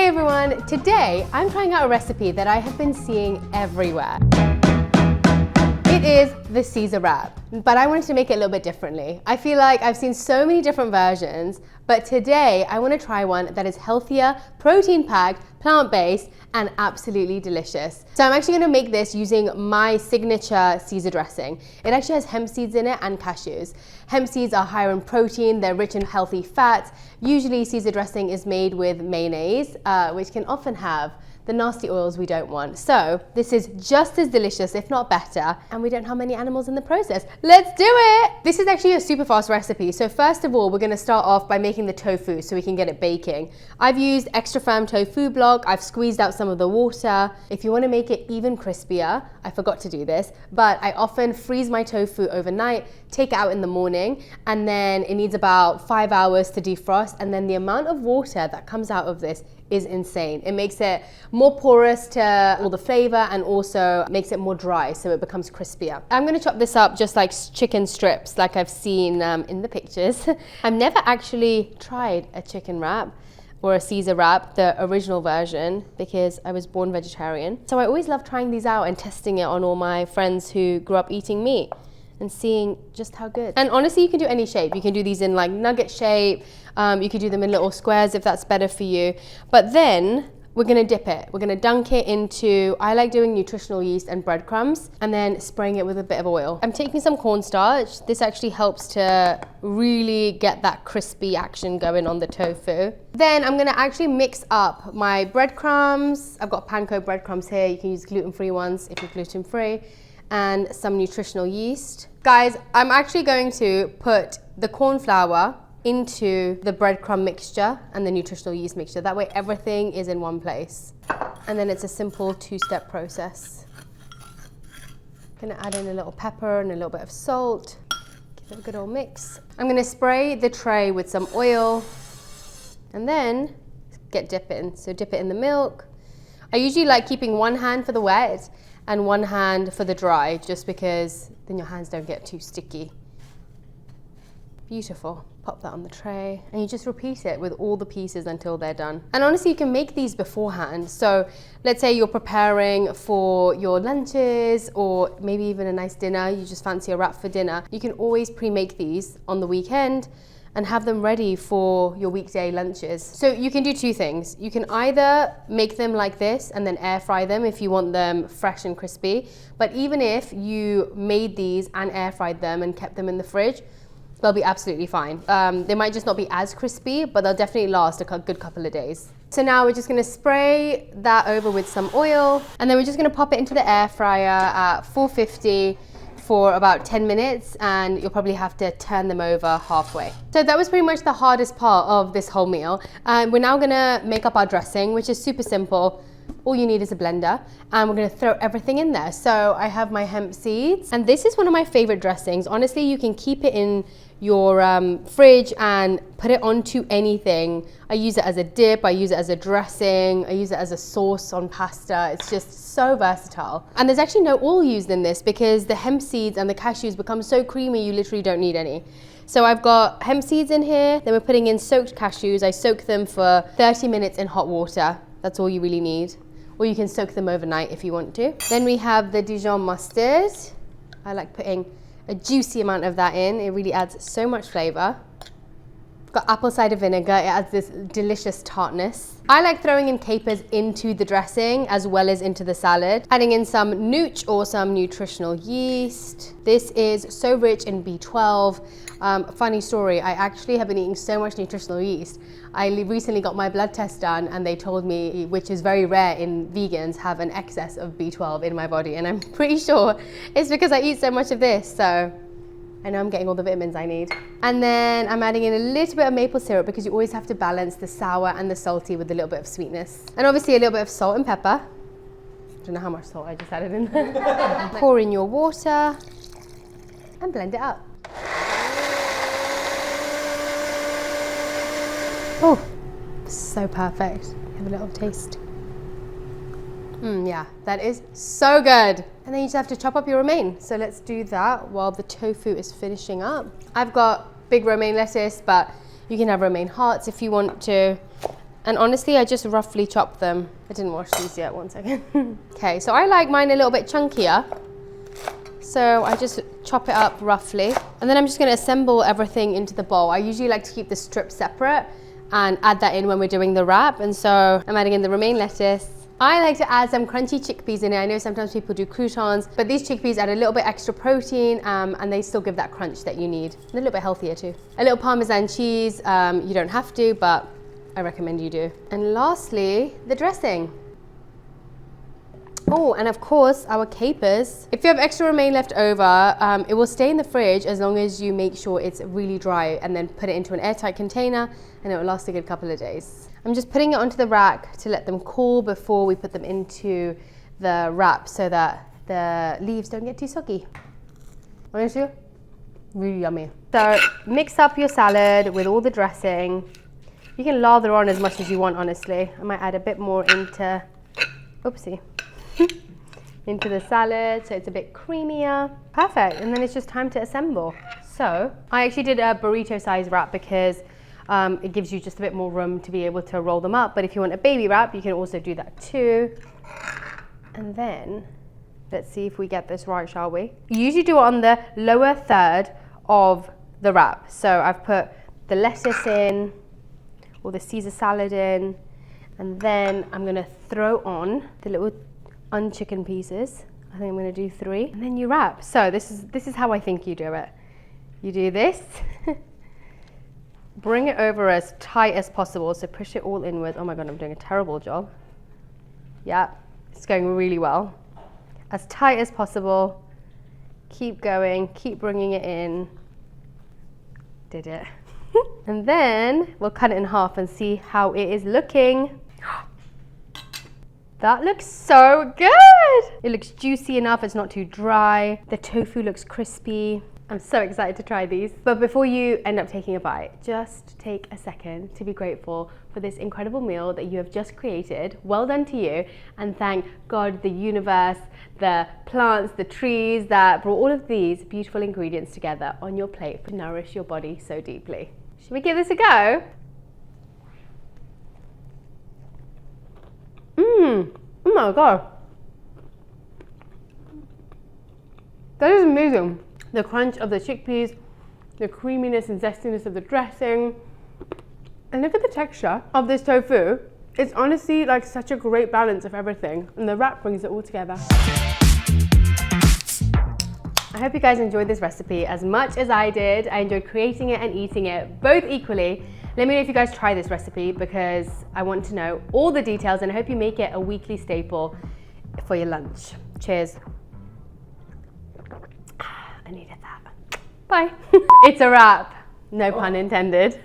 Hey everyone, today I'm trying out a recipe that I have been seeing everywhere. It is the Caesar wrap, but I wanted to make it a little bit differently. I feel like I've seen so many different versions, but today I want to try one that is healthier, protein-packed, plant-based, and absolutely delicious. So I'm actually going to make this using my signature Caesar dressing. It actually has hemp seeds in it and cashews. Hemp seeds are higher in protein, they're rich in healthy fats. Usually Caesar dressing is made with mayonnaise, which can often have the nasty oils we don't want. So this is just as delicious, if not better, and we don't have many animals in the process. Let's do it! This is actually a super fast recipe. So first of all, we're gonna start off by making the tofu so we can get it baking. I've used extra firm tofu block. I've squeezed out some of the water. If you wanna make it even crispier, I forgot to do this, but I often freeze my tofu overnight, take it out in the morning, and then it needs about 5 hours to defrost, and then the amount of water that comes out of this is insane. It makes it more porous to all the flavor and also makes it more dry so it becomes crispier. I'm gonna chop this up just like chicken strips like I've seen in the pictures. I've never actually tried a chicken wrap or a Caesar wrap, the original version, because I was born vegetarian. So I always love trying these out and testing it on all my friends who grew up eating meat and seeing just how good. And honestly, you can do any shape. You can do these in like nugget shape. You could do them in little squares if that's better for you. But then we're gonna dip it. We're gonna dunk it into, I like doing nutritional yeast and breadcrumbs and then spraying it with a bit of oil. I'm taking some cornstarch. This actually helps to really get that crispy action going on the tofu. Then I'm gonna actually mix up my breadcrumbs. I've got panko breadcrumbs here. You can use gluten-free ones if you're gluten-free, and some nutritional yeast. Guys, I'm actually going to put the corn flour into the breadcrumb mixture and the nutritional yeast mixture. That way everything is in one place. And then it's a simple two-step process. Gonna add in a little pepper and a little bit of salt. Give it a good old mix. I'm gonna spray the tray with some oil and then get dipping. So dip it in the milk. I usually like keeping one hand for the wet and one hand for the dry, just because then your hands don't get too sticky. Beautiful. Pop that on the tray and you just repeat it with all the pieces until they're done. And honestly, you can make these beforehand. So let's say you're preparing for your lunches or maybe even a nice dinner, you just fancy a wrap for dinner. You can always pre-make these on the weekend and have them ready for your weekday lunches. So you can do two things. You can either make them like this and then air fry them if you want them fresh and crispy. But even if you made these and air fried them and kept them in the fridge, they'll be absolutely fine. They might just not be as crispy, but they'll definitely last a good couple of days. So now we're just gonna spray that over with some oil, and then we're just gonna pop it into the air fryer at 450 for about 10 minutes, and you'll probably have to turn them over halfway. So that was pretty much the hardest part of this whole meal. We're now gonna make up our dressing, which is super simple. All you need is a blender, and we're gonna throw everything in there. So I have my hemp seeds, and this is one of my favorite dressings. Honestly, you can keep it in your fridge and put it onto anything. I use it as a dip, I use it as a dressing, I use it as a sauce on pasta. It's just so versatile. And there's actually no oil used in this because the hemp seeds and the cashews become so creamy, you literally don't need any. So I've got hemp seeds in here, then we're putting in soaked cashews. I soak them for 30 minutes in hot water. That's all you really need. Or you can soak them overnight if you want to. Then we have the Dijon mustard. I like putting a juicy amount of that in. It really adds so much flavor. Got apple cider vinegar. It adds this delicious tartness. I like throwing in capers into the dressing as well as into the salad. Adding in some nooch or some nutritional yeast. This is so rich in B12. Funny story, I actually have been eating so much nutritional yeast. I recently got my blood test done and they told me, which is very rare in vegans, have an excess of B12 in my body, and I'm pretty sure it's because I eat so much of this, so I know I'm getting all the vitamins I need. And then I'm adding in a little bit of maple syrup because you always have to balance the sour and the salty with a little bit of sweetness. And obviously a little bit of salt and pepper. I don't know how much salt I just added in. Pour in your water and blend it up. Oh, so perfect. Have a little taste. Yeah, that is so good. And then you just have to chop up your romaine. So let's do that while the tofu is finishing up. I've got big romaine lettuce, but you can have romaine hearts if you want to. And honestly, I just roughly chop them. I didn't wash these yet, 1 second. Okay, so I like mine a little bit chunkier. So I just chop it up roughly. And then I'm just gonna assemble everything into the bowl. I usually like to keep the strips separate and add that in when we're doing the wrap. And so I'm adding in the romaine lettuce. I like to add some crunchy chickpeas in it. I know sometimes people do croutons, but these chickpeas add a little bit extra protein and they still give that crunch that you need. And a little bit healthier too. A little Parmesan cheese, you don't have to, but I recommend you do. And lastly, the dressing. Oh, and of course, our capers. If you have extra romaine left over, it will stay in the fridge as long as you make sure it's really dry and then put it into an airtight container and it will last a good couple of days. I'm just putting it onto the rack to let them cool before we put them into the wrap so that the leaves don't get too soggy. Honestly, really yummy. So mix up your salad with all the dressing. You can lather on as much as you want, honestly. I might add a bit more into, oopsie, into the salad so it's a bit creamier. Perfect, and then it's just time to assemble. So I actually did a burrito size wrap because it gives you just a bit more room to be able to roll them up. But if you want a baby wrap, you can also do that too. And then, let's see if we get this right, shall we? You usually do it on the lower third of the wrap. So I've put the lettuce in, or the Caesar salad in, and then I'm gonna throw on the little unchicken pieces. I think I'm gonna do 3, and then you wrap. So this is how I think you do it. You do this, bring it over as tight as possible, so push it all inwards. Oh my God, I'm doing a terrible job. Yeah, it's going really well. As tight as possible, keep going, keep bringing it in. Did it. And then we'll cut it in half and see how it is looking. That looks so good. It looks juicy enough, it's not too dry. The tofu looks crispy. I'm so excited to try these. But before you end up taking a bite, just take a second to be grateful for this incredible meal that you have just created. Well done to you, and thank God, the universe, the plants, the trees that brought all of these beautiful ingredients together on your plate to nourish your body so deeply. Should we give this a go? Oh my God. That is amazing. The crunch of the chickpeas, the creaminess and zestiness of the dressing. And look at the texture of this tofu. It's honestly like such a great balance of everything, and the wrap brings it all together. I hope you guys enjoyed this recipe as much as I did. I enjoyed creating it and eating it both equally. Let me know if you guys try this recipe because I want to know all the details, and I hope you make it a weekly staple for your lunch. Cheers. I needed that. Bye. It's a wrap. No pun intended.